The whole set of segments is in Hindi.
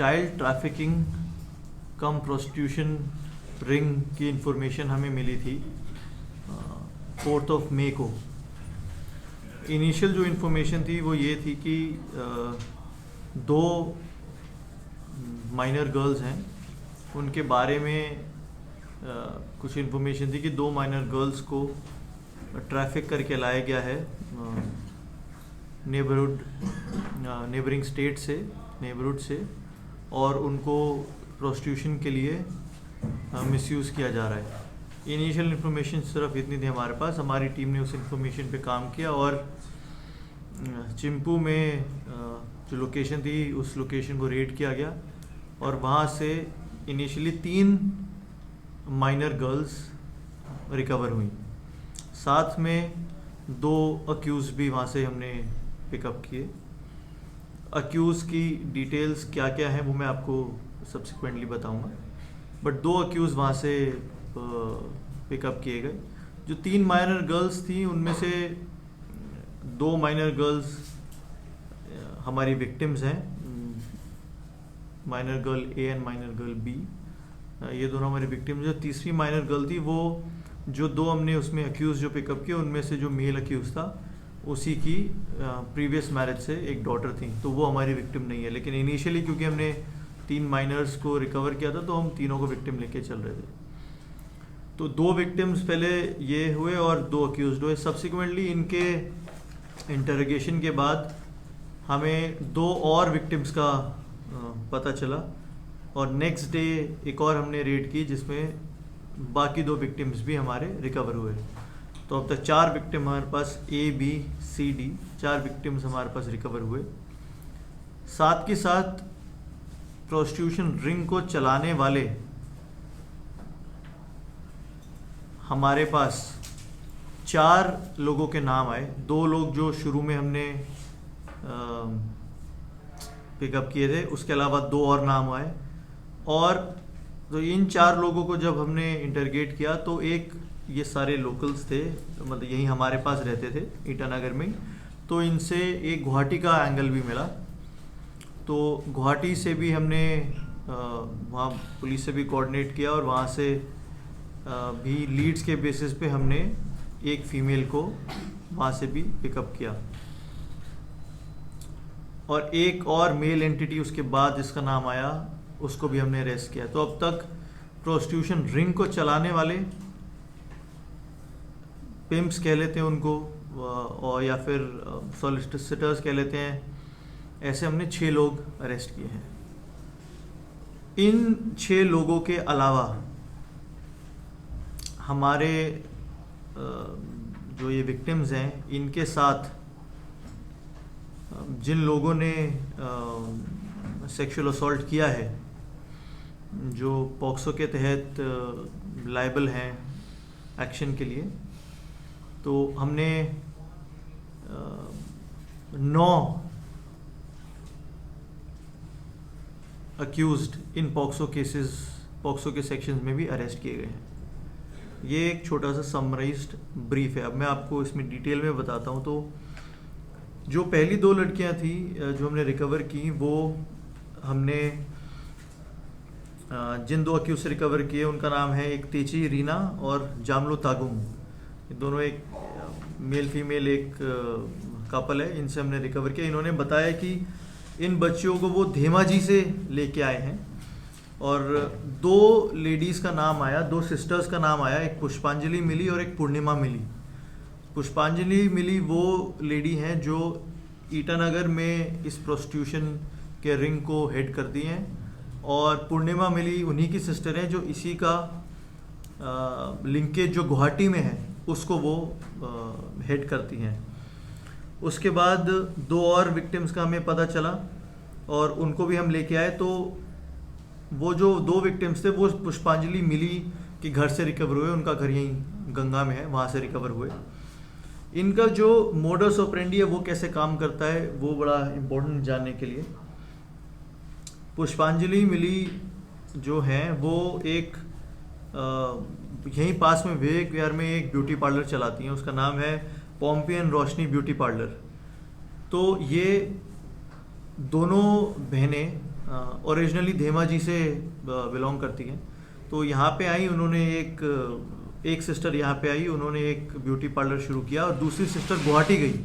चाइल्ड ट्रैफिकिंग कम प्रोस्टिट्यूशन रिंग की इंफॉर्मेशन हमें मिली थी 4 मई को। इनिशियल जो इन्फॉर्मेशन थी वो ये थी कि 2 माइनर गर्ल्स हैं, उनके बारे में कुछ इन्फॉर्मेशन थी कि 2 माइनर गर्ल्स को ट्रैफिक करके लाया गया है नेबरिंग स्टेट से, नेबरहुड से, और उनको प्रोस्टिट्यूशन के लिए मिसयूज़ किया जा रहा है। इनिशियल इन्फॉर्मेशन सिर्फ इतनी थी हमारे पास। हमारी टीम ने उस इन्फॉर्मेशन पे काम किया और चिंपू में जो लोकेशन थी उस लोकेशन को रेड किया गया और वहाँ से इनिशियली 3 माइनर गर्ल्स रिकवर हुई। साथ में 2 अक्यूज़ भी वहाँ से हमने पिकअप किए। अक्यूज़ की डिटेल्स क्या क्या हैं वो मैं आपको सब्सिक्वेंटली बताऊंगा, बट 2 अक्यूज़ वहाँ से पिकअप किए गए। जो 3 माइनर गर्ल्स थी उनमें से 2 माइनर गर्ल्स हमारी विक्टिम्स हैं, minor girl A and minor girl B, ये दोनों हमारी विक्टिम्स। जो तीसरी माइनर गर्ल थी वो जो 2 हमने उसमें अक्यूज़ जो पिकअप किए उनमें से जो मेल अक्यूज़ था उसी की प्रीवियस मैरिज से एक डॉटर थी, तो वो हमारी विक्टिम नहीं है। लेकिन इनिशियली क्योंकि हमने 3 माइनर्स को रिकवर किया था तो हम तीनों को विक्टिम लेके चल रहे थे। तो 2 विक्टिम्स पहले ये हुए और 2 अक्यूज्ड हुए। सब्सिक्वेंटली इनके इंटरोगेशन के बाद हमें 2 और विक्टिम्स का पता चला और नेक्स्ट डे एक और हमने रेड की जिसमें बाकी 2 विक्टिम्स भी हमारे रिकवर हुए। तो अब तक 4 विक्टिम हमारे पास A B C D 4 victims हमारे पास रिकवर हुए। साथ के साथ प्रोस्टिट्यूशन रिंग को चलाने वाले हमारे पास 4 लोगों के नाम आए। 2 लोग जो शुरू में हमने पिकअप किए थे, उसके अलावा 2 और नाम आए। और तो इन 4 लोगों को जब हमने इंटरगेट किया तो एक ये सारे लोकल्स थे, मतलब यहीं हमारे पास रहते थे ईटानगर में, तो इनसे एक गुवाहाटी का एंगल भी मिला। तो गुवाहाटी से भी हमने वहाँ पुलिस से भी कोऑर्डिनेट किया और वहाँ से भी लीड्स के बेसिस पे हमने एक फीमेल को वहाँ से भी पिकअप किया और एक और मेल एंटिटी उसके बाद जिसका नाम आया उसको भी हमने अरेस्ट किया। तो अब तक प्रोस्टिट्यूशन रिंग को चलाने वाले, पिम्प्स कह लेते हैं उनको, और या फिर सॉलिसिटर्स कह लेते हैं, ऐसे हमने 6 लोग अरेस्ट किए हैं। इन 6 लोगों के अलावा हमारे जो ये विक्टिम्स हैं इनके साथ जिन लोगों ने सेक्सुअल असॉल्ट किया है, जो पॉक्सो के तहत लायबल हैं एक्शन के लिए, तो हमने 9 अक्यूज्ड इन पॉक्सो केसेस, पॉक्सो के सेक्शंस में भी अरेस्ट किए गए हैं। ये एक छोटा सा समराइज्ड ब्रीफ है। अब मैं आपको इसमें डिटेल में बताता हूँ। तो जो पहली 2 लड़कियाँ थी जो हमने रिकवर की, वो हमने जिन 2 अक्यूज से रिकवर किए उनका नाम है एक तेची रीना और जामलो तागुम। दोनों एक मेल फीमेल एक कपल है, इनसे हमने रिकवर किया। इन्होंने बताया कि इन बच्चियों को वो धेमाजी से लेके आए हैं और 2 लेडीज़ का नाम आया, 2 सिस्टर्स का नाम आया, एक पुष्पांजलि मिली और एक पूर्णिमा मिली। पुष्पांजलि मिली वो लेडी हैं जो ईटानगर में इस प्रोस्टिट्यूशन के रिंग को हेड करती हैं और पूर्णिमा मिली उन्हीं की सिस्टर हैं जो इसी का लिंकेज जो गुवाहाटी में है उसको वो हेड करती हैं। उसके बाद 2 और विक्टिम्स का हमें पता चला और उनको भी हम लेके आए। तो वो जो 2 विक्टिम्स थे वो पुष्पांजलि मिली के घर से रिकवर हुए, उनका घर यहीं गंगा में है, वहाँ से रिकवर हुए। इनका जो मोडस ऑपरेंडी है वो कैसे काम करता है वो बड़ा इम्पोर्टेंट जानने के लिए। पुष्पांजलि मिली जो हैं वो एक यहीं पास में विवेक विहार में एक ब्यूटी पार्लर चलाती हैं, उसका नाम है पॉम्पियन रोशनी ब्यूटी पार्लर। तो ये दोनों बहनें ओरिजिनली धेमाजी से बिलोंग करती हैं। तो यहाँ पे आई, उन्होंने एक सिस्टर यहाँ पे आई, उन्होंने एक ब्यूटी पार्लर शुरू किया, और दूसरी सिस्टर गुवाहाटी गई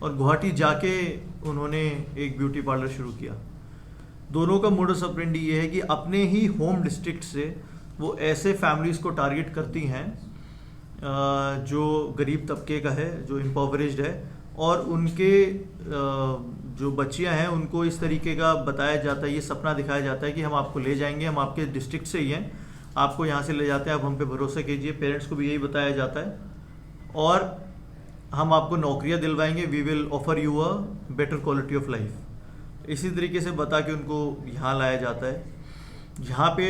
और गुवाहाटी जाके उन्होंने एक ब्यूटी पार्लर शुरू किया। दोनों का मोडस ऑपरेंडी ये है कि अपने ही होम डिस्ट्रिक्ट से वो ऐसे फैमिलीज़ को टारगेट करती हैं जो गरीब तबके का है, जो इम्पोवरिज्ड है, और उनके जो बच्चियां हैं उनको इस तरीके का बताया जाता है, ये सपना दिखाया जाता है कि हम आपको ले जाएंगे, हम आपके डिस्ट्रिक्ट से ही हैं, आपको यहाँ से ले जाते हैं, आप हम पे भरोसा कीजिए। पेरेंट्स को भी यही बताया जाता है, और हम आपको नौकरियाँ दिलवाएंगे, we will offer you a better quality of life. इसी तरीके से बता के उनको यहाँ लाया जाता है। यहाँ पे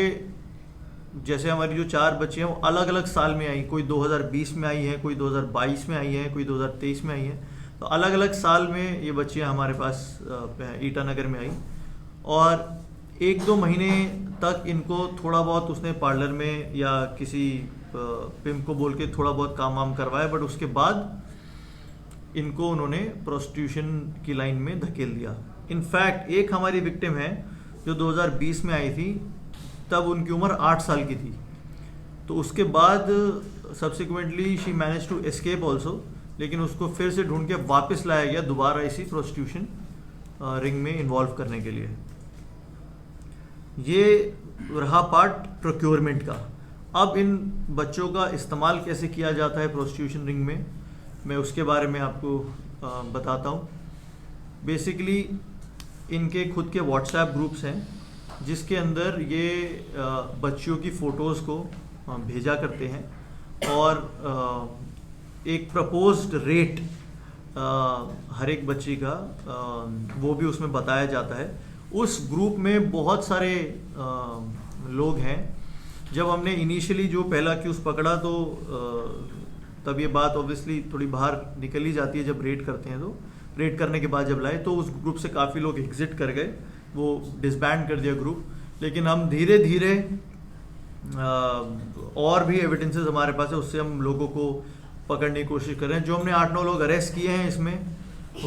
जैसे हमारी जो 4 बच्चे हैं वो अलग अलग साल में आई, कोई 2020 में आई है, कोई 2022 में आई है, कोई 2023 में आई है। तो अलग अलग साल में ये बच्चियाँ हमारे पास ईटानगर में आई, और 1-2 महीने तक इनको थोड़ा बहुत उसने पार्लर में या किसी पिम्प को बोल के थोड़ा बहुत काम वाम करवाया, बट उसके बाद इनको उन्होंने प्रोस्टिट्यूशन की लाइन में धकेल दिया। इनफैक्ट एक हमारी विक्टिम है जो 2020 में आई थी, तब उनकी उम्र 8 साल की थी। तो उसके बाद subsequently she manage to escape also, लेकिन उसको फिर से ढूंढ के वापस लाया गया दोबारा इसी प्रोस्टिट्यूशन रिंग में इन्वॉल्व करने के लिए। ये रहा पार्ट प्रोक्योरमेंट का। अब इन बच्चों का इस्तेमाल कैसे किया जाता है प्रोस्टिट्यूशन रिंग में, मैं उसके बारे में आपको बताता हूँ। बेसिकली इनके खुद के व्हाट्सएप ग्रुप्स हैं जिसके अंदर ये बच्चियों की फ़ोटोज़ को भेजा करते हैं, और एक प्रपोज्ड रेट हर एक बच्ची का वो भी उसमें बताया जाता है। उस ग्रुप में बहुत सारे लोग हैं। जब हमने इनिशियली जो पहला क्यूज़ पकड़ा तो तब ये बात ऑब्वियसली थोड़ी बाहर निकल ही जाती है जब रेड करते हैं। तो रेड करने के बाद जब लाए तो उस ग्रुप से काफ़ी लोग एग्जिट कर गए, वो डिसबैंड कर दिया ग्रुप। लेकिन हम धीरे धीरे और भी एविडेंसेस हमारे पास है, उससे हम लोगों को पकड़ने की कोशिश कर रहे हैं। जो हमने 8-9 लोग अरेस्ट किए हैं इसमें,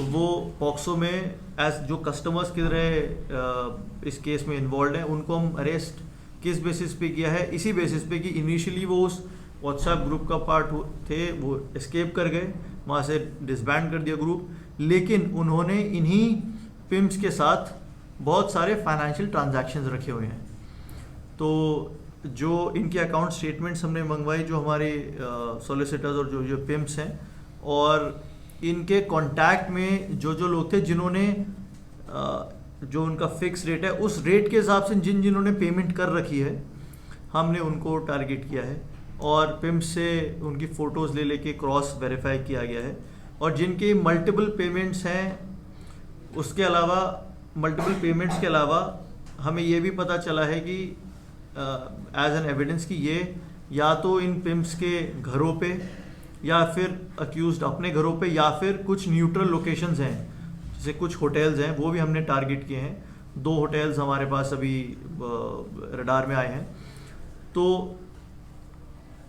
वो पॉक्सो में एज जो कस्टमर्स की तरह इस केस में इन्वॉल्व हैं, उनको हम अरेस्ट किस बेसिस पे किया है, इसी बेसिस पे कि इनिशियली वो उस व्हाट्सएप ग्रुप का पार्ट थे, वो एस्केप कर गए, वहाँ से डिसबैंड कर दिया ग्रुप। लेकिन उन्होंने इन्हीं पिम्प्स के साथ बहुत सारे फाइनेंशियल ट्रांजैक्शंस रखे हुए हैं। तो जो इनके अकाउंट स्टेटमेंट्स हमने मंगवाई, जो हमारे सॉलिसिटर्स और जो पिम्प्स हैं, और इनके कांटेक्ट में जो जो लोग थे जिन्होंने जो उनका फिक्स रेट है उस रेट के हिसाब से जिन्होंने पेमेंट कर रखी है, हमने उनको टारगेट किया है, और पिम्प से उनकी फ़ोटोज़ ले लेके क्रॉस वेरीफाई किया गया है। और जिनके मल्टीपल पेमेंट्स हैं, उसके अलावा मल्टीपल पेमेंट्स के अलावा हमें ये भी पता चला है कि एज एन एविडेंस कि ये या तो इन पिम्प्स के घरों पे, या फिर अक्यूज्ड अपने घरों पे, या फिर कुछ न्यूट्रल लोकेशंस हैं, जैसे कुछ होटल्स हैं, वो भी हमने टारगेट किए हैं। 2 होटल्स हमारे पास अभी रडार में आए हैं। तो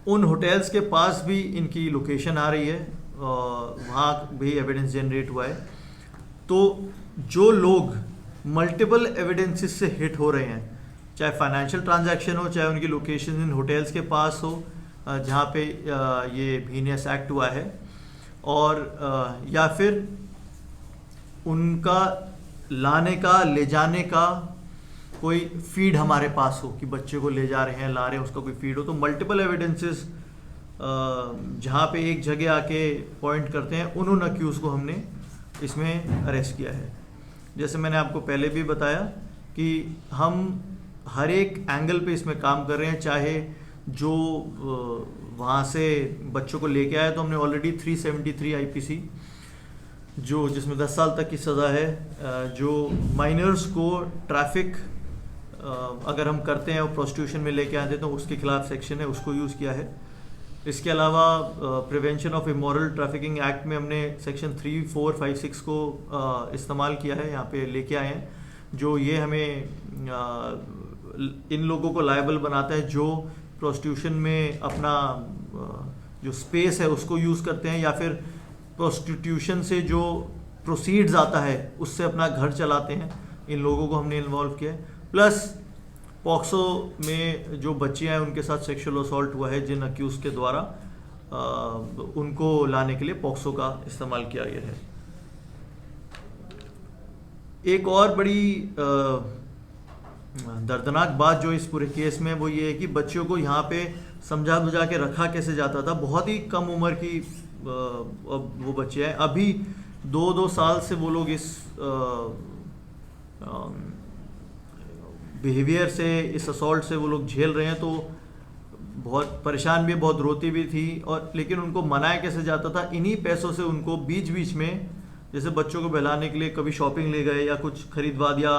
उन होटल्स के पास भी इनकी लोकेशन आ रही है, वहाँ भी एविडेंस जनरेट हुआ है। तो जो लोग मल्टीपल एविडेंसेस से हिट हो रहे हैं, चाहे फाइनेंशियल ट्रांजैक्शन हो, चाहे उनकी लोकेशन इन होटल्स के पास हो जहाँ पे ये वीनियस एक्ट हुआ है, और या फिर उनका लाने का, ले जाने का कोई फीड हमारे पास हो कि बच्चे को ले जा रहे हैं, ला रहे हैं, उसका कोई फीड हो। तो मल्टीपल एविडेंसेस जहाँ पे एक जगह आके पॉइंट करते हैं, उन अक्यूज़ को हमने इसमें अरेस्ट किया है। जैसे मैंने आपको पहले भी बताया कि हम हर एक एंगल पे इसमें काम कर रहे हैं। चाहे जो वहाँ से बच्चों को लेके आए, तो हमने ऑलरेडी 373 आईपीसी जो जिसमें 10 साल तक की सज़ा है, जो माइनर्स को ट्रैफिक अगर हम करते हैं और प्रोस्टिट्यूशन में लेके आते हैं तो उसके खिलाफ सेक्शन है, उसको यूज़ किया है। इसके अलावा prevention of immoral trafficking act में हमने सेक्शन 3, 4, 5, 6 को इस्तेमाल किया है, यहाँ पे लेके आए हैं, जो ये हमें इन लोगों को लायबल बनाता है जो प्रोस्टिट्यूशन में अपना जो स्पेस है उसको यूज़ करते हैं, या फिर प्रोस्टिट्यूशन से जो प्रोसीड्स आता है उससे अपना घर चलाते हैं। इन लोगों को हमने इन्वॉल्व किया है। प्लस पॉक्सो में जो बच्चे हैं उनके साथ सेक्सुअल असॉल्ट हुआ है जिन अक्यूज के द्वारा, उनको लाने के लिए पॉक्सो का इस्तेमाल किया गया है। एक और बड़ी दर्दनाक बात जो इस पूरे केस में वो ये है कि बच्चों को यहाँ पे समझा बुझा के रखा कैसे जाता था। बहुत ही कम उम्र की वो बच्चे हैं, अभी 2-2 साल से वो लोग इस बिहेवियर से, इस असॉल्ट से वो लोग झेल रहे हैं। तो बहुत परेशान भी, बहुत रोती भी थी, और लेकिन उनको मनाया कैसे जाता था, इन्हीं पैसों से उनको बीच बीच में जैसे बच्चों को बहलाने के लिए कभी शॉपिंग ले गए या कुछ खरीदवा दिया,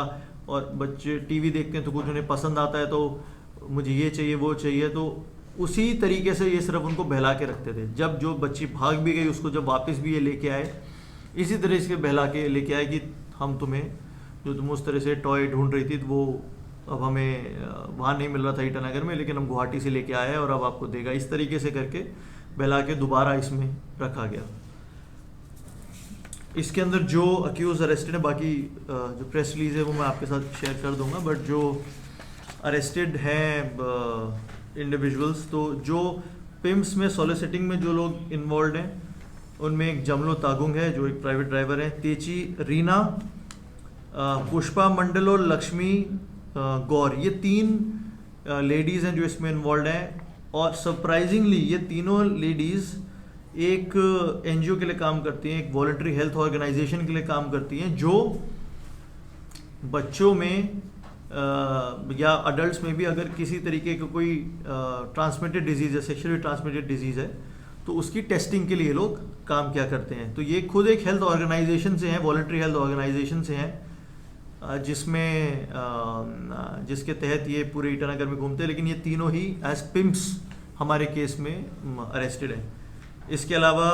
और बच्चे टीवी देखते हैं तो कुछ उन्हें पसंद आता है तो मुझे ये चाहिए वो चाहिए, तो उसी तरीके से ये सिर्फ उनको बहला के रखते थे। जब जो बच्ची भाग भी गई उसको जब वापस भी ये लेके आए, इसी तरह से बहला के लेके आए कि हम तुम्हें, जो तुम उस तरह से टॉय ढूंढ रही थी तो वो अब हमें वहाँ नहीं मिल रहा था ईटानगर में, लेकिन हम गुवाहाटी से लेके आए हैं और अब आपको देगा। इस तरीके से करके बहला के दोबारा इसमें रखा गया। इसके अंदर जो अक्यूज अरेस्टेड है, बाकी जो प्रेस रिलीज है वो मैं आपके साथ शेयर कर दूंगा, बट जो अरेस्टेड हैं इंडिविजुअल्स, तो जो पिम्स में सॉलिसिटिंग में जो लोग इन्वॉल्व हैं उनमें एक जमलो तागुंग है जो एक प्राइवेट ड्राइवर है, तेची रीना, पुष्पा मंडल और लक्ष्मी गौर, ये 3 लेडीज़ हैं जो इसमें इन्वॉल्व हैं। और सरप्राइजिंगली ये तीनों लेडीज़ एक एनजीओ के लिए काम करती हैं, एक वॉलंटरी हेल्थ ऑर्गेनाइजेशन के लिए काम करती हैं, जो बच्चों में या अडल्ट्स में भी अगर किसी तरीके का कोई ट्रांसमिटेड डिजीज़ है, सेक्शुअली ट्रांसमिटेड डिजीज़ है, तो उसकी टेस्टिंग के लिए लोग काम किया करते हैं। तो ये खुद एक हेल्थ ऑर्गेनाइजेशन से हैं, वॉलंटरी हेल्थ ऑर्गेनाइजेशन से हैं, जिसमें जिसके तहत ये पूरे ईटानगर में घूमते हैं। लेकिन ये तीनों ही एज पिम्प्स हमारे केस में अरेस्टेड हैं। इसके अलावा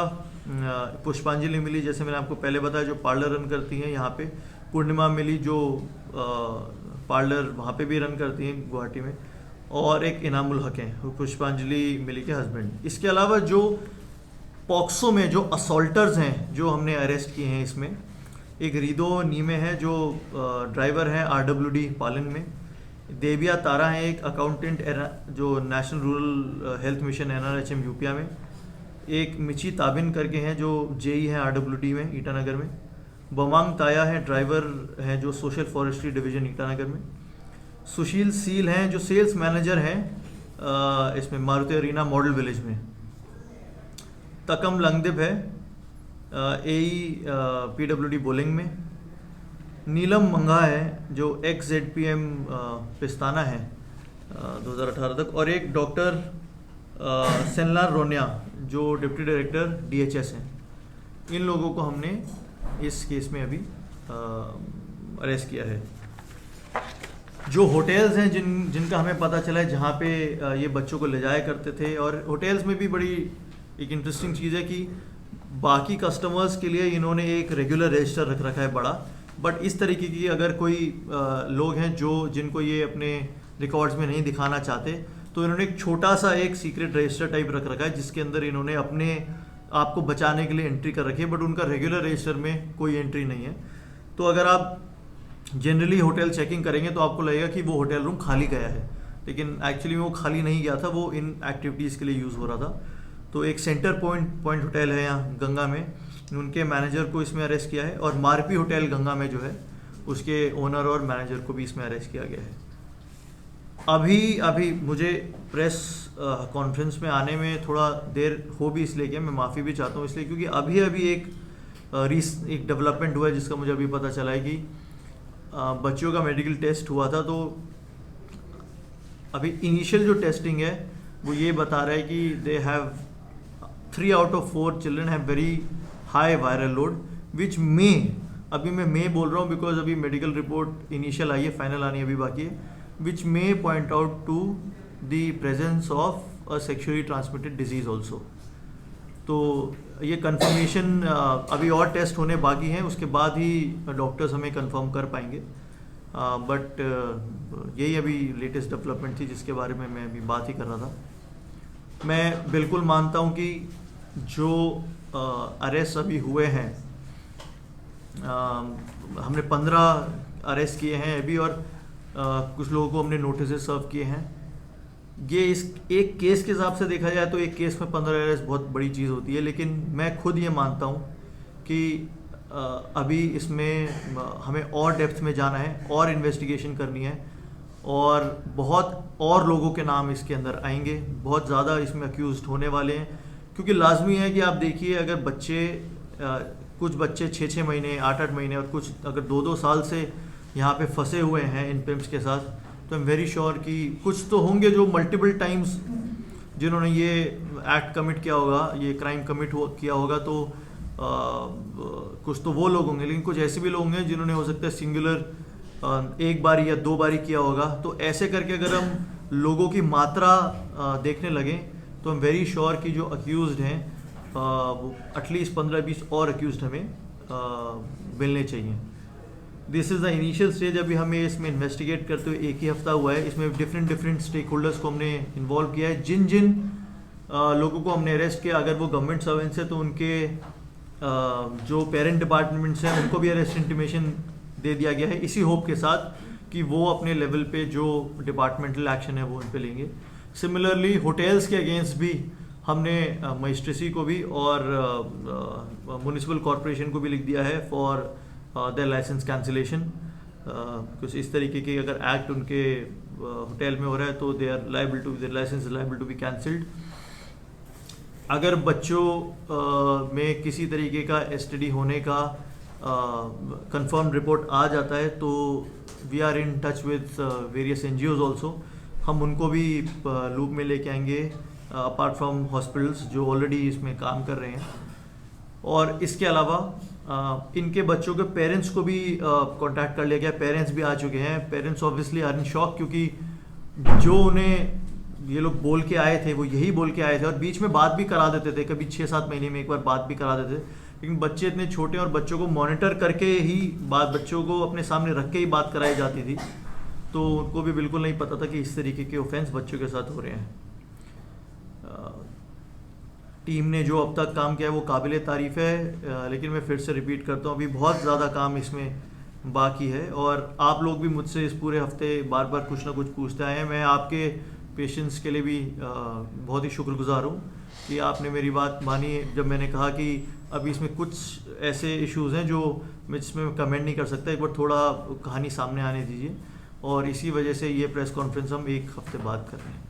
पुष्पांजलि मिली, जैसे मैंने आपको पहले बताया, जो पार्लर रन करती हैं यहाँ पे, पूर्णिमा मिली जो पार्लर वहाँ पे भी रन करती हैं गुवाहाटी में, और एक इनामुल हक हैं, पुष्पांजलि मिली के हस्बैंड। इसके अलावा जो पॉक्सो में जो असॉल्टर्स हैं जो हमने अरेस्ट किए हैं, इसमें एक रिदो नीमे है जो ड्राइवर है RWD पालन में, देविया तारा है एक अकाउंटेंट जो national rural health mission NRHM यूपिया में, एक मिची ताबिन करके हैं जो JE है RWD में ईटानगर में, बमांग ताया है ड्राइवर हैं जो सोशल फॉरेस्ट्री डिवीजन ईटानगर में, सुशील सील हैं जो सेल्स मैनेजर हैं इसमें मारुति अरीना मॉडल विलेज में, तकम लंगदिब है AE PWD बोलिंग में, नीलम मंगा है जो XZPM पिस्ताना है 2018 तक, और एक डॉक्टर सेनलार रोनिया जो डिप्टी डायरेक्टर DHS हैं। इन लोगों को हमने इस केस में अभी अरेस्ट किया है। जो होटल्स हैं जिनका हमें पता चला है जहाँ पे ये बच्चों को ले जाया करते थे, और होटल्स में भी बड़ी एक इंटरेस्टिंग चीज़ है कि बाकी कस्टमर्स के लिए इन्होंने एक रेगुलर रजिस्टर रख रखा है बड़ा, बट इस तरीके की अगर कोई लोग हैं जिनको ये अपने रिकॉर्ड्स में नहीं दिखाना चाहते, तो इन्होंने एक छोटा सा एक सीक्रेट रजिस्टर टाइप रख रखा है जिसके अंदर इन्होंने अपने आप को बचाने के लिए एंट्री कर रखी है, बट उनका रेगुलर रजिस्टर में कोई एंट्री नहीं है। तो अगर आप जनरली होटल चेकिंग करेंगे तो आपको लगेगा कि वो होटल रूम खाली गया है, लेकिन एक्चुअली वो खाली नहीं गया था, वो इन एक्टिविटीज़ के लिए यूज़ हो रहा था। तो एक सेंटर पॉइंट होटल है यहाँ गंगा में, उनके मैनेजर को इसमें अरेस्ट किया है, और मारपी होटल गंगा में जो है उसके ओनर और मैनेजर को भी इसमें अरेस्ट किया गया है। अभी मुझे प्रेस कॉन्फ्रेंस में आने में थोड़ा देर हो भी इसलिए कि मैं माफ़ी भी चाहता हूँ इसलिए क्योंकि अभी एक डेवलपमेंट हुआ है जिसका मुझे अभी पता चला है कि बच्चों का मेडिकल टेस्ट हुआ था। तो अभी इनिशियल जो टेस्टिंग है वो ये बता रहा है कि they have 3 out of 4 children have very high viral load which अभी मैं बोल रहा हूँ बिकॉज अभी मेडिकल रिपोर्ट इनिशियल आई है, फाइनल आनी अभी बाकी है, which may point out to the presence of a sexually transmitted disease also। तो ये कंफर्मेशन अभी और टेस्ट होने बाकी हैं, उसके बाद ही डॉक्टर्स हमें कंफर्म कर पाएंगे, बट यही अभी लेटेस्ट डेवलपमेंट थी जिसके बारे में मैं अभी बात ही कर रहा था। मैं बिल्कुल मानता हूँ कि जो अरेस्ट अभी हुए हैं, हमने 15 अरेस्ट किए हैं अभी, और कुछ लोगों को हमने नोटिस सर्व किए हैं। ये इस एक केस के हिसाब से देखा जाए तो एक केस में 15 अरेस्ट बहुत बड़ी चीज़ होती है, लेकिन मैं खुद ये मानता हूँ कि अभी इसमें हमें और डेप्थ में जाना है और इन्वेस्टिगेशन करनी है, और बहुत और लोगों के नाम इसके अंदर आएंगे, बहुत ज़्यादा इसमें अक्यूज़ड होने वाले हैं। क्योंकि लाजमी है कि आप देखिए, अगर बच्चे कुछ बच्चे 6-6 महीने 8-8 महीने और कुछ अगर 2-2 साल से यहाँ पे फंसे हुए हैं इन पिम्प्स के साथ, तो आई एम वेरी श्योर कि कुछ तो होंगे जो मल्टीपल टाइम्स जिन्होंने ये एक्ट कमिट किया होगा, ये क्राइम कमिट किया होगा, तो कुछ तो वो लोग होंगे, लेकिन कुछ ऐसे भी लोग होंगे जिन्होंने हो सकता है सिंगुलर एक बारी या 2 बारी किया होगा। तो ऐसे करके अगर हम लोगों की मात्रा देखने लगें तो आई एम वेरी श्योर कि जो अक्यूज़ड हैं वो एटलीस्ट 15-20 और अक्यूज़ड हमें मिलने चाहिए। This is the initial stage. अभी हमें इसमें इन्वेस्टिगेट करते हुए 1 ही हफ्ता हुआ है। इसमें डिफरेंट स्टेक होल्डर्स को हमने इन्वॉल्व किया है। जिन जिन लोगों को हमने अरेस्ट किया, अगर वो गवर्नमेंट सर्वेंट्स हैं तो उनके जो पेरेंट डिपार्टमेंट्स हैं उनको भी अरेस्ट इंटीमेशन दे दिया गया है, इसी होप के साथ कि वो अपने लेवल पे जो डिपार्टमेंटल एक्शन है वो उन पे लेंगे। सिमिलरली होटल्स के अगेंस्ट भी हमने मजिस्ट्रेसी को भी और म्युनिसिपल कॉरपोरेशन को भी लिख दिया है फॉर देयर लाइसेंस कैंसिलेशन। कुछ इस तरीके के अगर एक्ट उनके होटल में हो रहा है तो they are liable to, their licence is liable to be cancelled. अगर बच्चों में किसी तरीके का एसटीडी होने का कंफर्म रिपोर्ट आ जाता है तो we are in touch with various NGOs also. हम उनको भी लूप में लेके आएंगे, अपार्ट फ्रॉम हॉस्पिटल्स जो ऑलरेडी इसमें काम कर रहे हैं। और इसके अलावा इनके बच्चों के पेरेंट्स को भी कांटेक्ट कर लिया गया। पेरेंट्स भी आ चुके हैं। Parents obviously are in shock, क्योंकि जो उन्हें ये लोग बोल के आए थे वो यही बोल के आए थे, और बीच में बात भी करा देते थे, कभी 6-7 महीने में एक बार बात भी करा देते थे। लेकिन बच्चे इतने छोटे और बच्चों को मॉनिटर करके ही बच्चों को अपने सामने रख के ही बात कराई जाती थी, तो उनको भी बिल्कुल नहीं पता था कि इस तरीके के ऑफेंस बच्चों के साथ हो रहे हैं। टीम ने जो अब तक काम किया है वो काबिल तारीफ़ है, लेकिन मैं फिर से रिपीट करता हूँ, अभी बहुत ज़्यादा काम इसमें बाकी है। और आप लोग भी मुझसे इस पूरे हफ्ते बार बार कुछ ना कुछ पूछते आए हैं। मैं आपके पेशेंस के लिए भी बहुत ही शुक्रगुजार हूँ कि आपने मेरी बात मानी जब मैंने कहा कि अभी इसमें कुछ ऐसे इश्यूज़ हैं जो मैं जिसमें कमेंट नहीं कर सकता, एक बार थोड़ा कहानी सामने आने दीजिए। और इसी वजह से ये प्रेस कॉन्फ्रेंस हम 1 हफ्ते बाद कर रहे हैं।